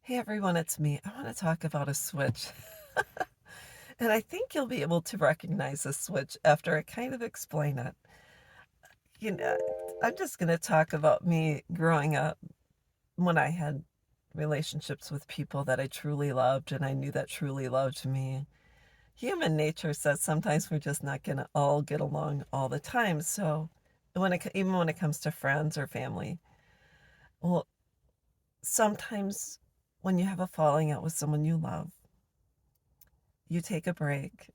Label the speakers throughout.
Speaker 1: Hey everyone, it's me. I want to talk about a switch. And I think you'll be able to recognize a switch after I kind of explain it. You know, I'm just going to talk about me growing up when I had relationships with people that I truly loved and I knew that truly loved me. Human nature says sometimes we're just not going to all get along all the time. So, even when it comes to friends or family, well, sometimes when you have a falling out with someone you love, you take a break,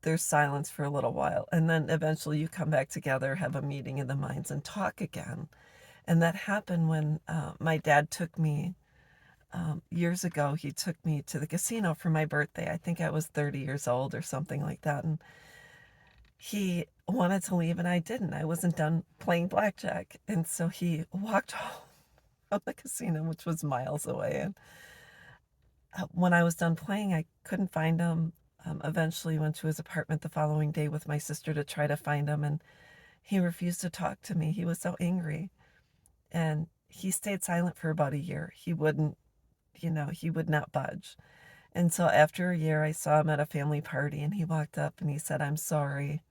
Speaker 1: there's silence for a little while, and then eventually you come back together, have a meeting of the minds, and talk again. And that happened when my dad took me years ago. He took me to the casino for my birthday. I think I was 30 years old or something like that. And he wanted to leave, and I didn't. I wasn't done playing blackjack. And so he walked home from the casino, which was miles away. And when I was done playing, I couldn't find him. Eventually went to his apartment the following day with my sister to try to find him, and he refused to talk to me. He was so angry, and he stayed silent for about a year. He wouldn't, he would not budge. And so after a year, I saw him at a family party, and he walked up and he said, "I'm sorry.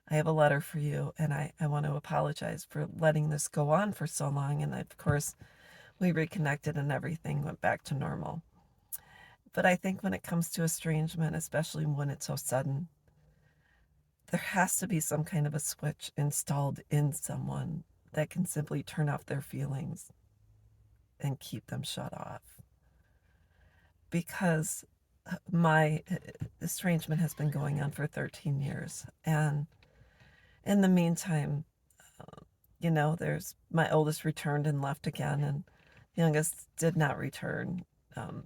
Speaker 1: I have a letter for you, and I want to apologize for letting this go on for so long." And of course, we reconnected and everything went back to normal. But I think when it comes to estrangement, especially when it's so sudden, there has to be some kind of a switch installed in someone that can simply turn off their feelings and keep them shut off. Because my estrangement has been going on for 13 years. And in the meantime, there's my oldest returned and left again, and youngest did not return um,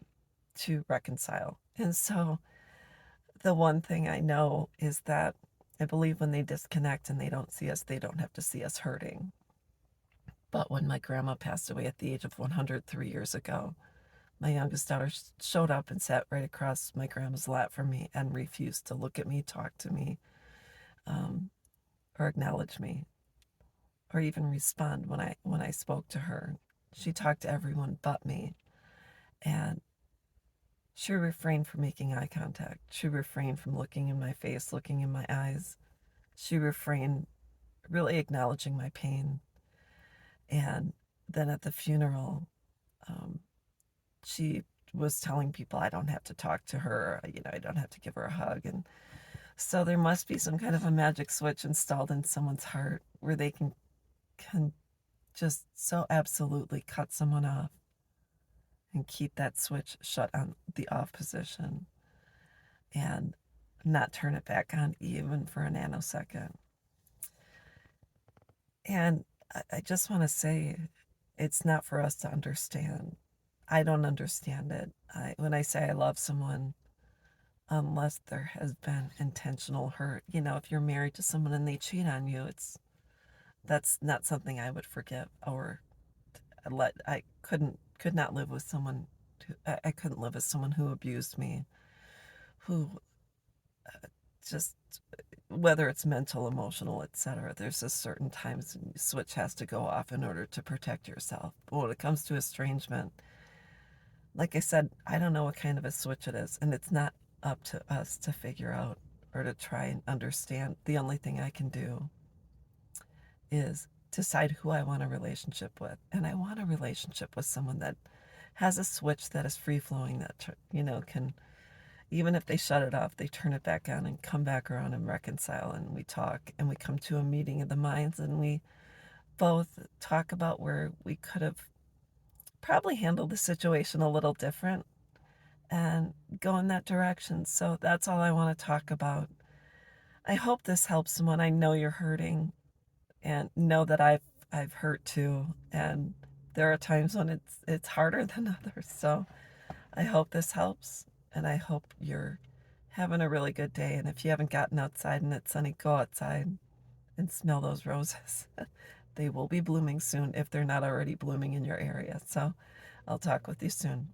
Speaker 1: to reconcile. And so the one thing I know is that I believe when they disconnect and they don't see us, they don't have to see us hurting. But when my grandma passed away at the age of 100 3 years ago, my youngest daughter showed up and sat right across my grandma's lap from me and refused to look at me, talk to me, um, or acknowledge me, or even respond when I spoke to her. She talked to everyone but me, and she refrained from making eye contact. She refrained from looking in my face, looking in my eyes. She refrained really acknowledging my pain. And then at the funeral, um, she was telling people I don't have to talk to her, I don't have to give her a hug. And so there must be some kind of a magic switch installed in someone's heart where they can just so absolutely cut someone off and keep that switch shut on the off position and not turn it back on even for a nanosecond. And I just want to say it's not for us to understand. I don't understand it. When I say I love someone, unless there has been intentional hurt, if you're married to someone and they cheat on you, that's not something I would forgive or could not live with someone. I couldn't live with someone who abused me, who just whether it's mental, emotional, etc. There's a certain times the switch has to go off in order to protect yourself. But when it comes to estrangement, like I said, I don't know what kind of a switch it is, and it's not up to us to figure out or to try and understand. The only thing I can do is decide who I want a relationship with. And I want a relationship with someone that has a switch that is free flowing, that, can, even if they shut it off, they turn it back on and come back around and reconcile. And we talk and we come to a meeting of the minds and we both talk about where we could have probably handled the situation a little different and go in that direction. So that's all I want to talk about. I hope this helps someone. I know you're hurting and know that I've hurt too, and there are times when it's harder than others. So I hope this helps, and I hope you're having a really good day. And if you haven't gotten outside and it's sunny, go outside and smell those roses. They will be blooming soon if they're not already blooming in your area. So I'll talk with you soon.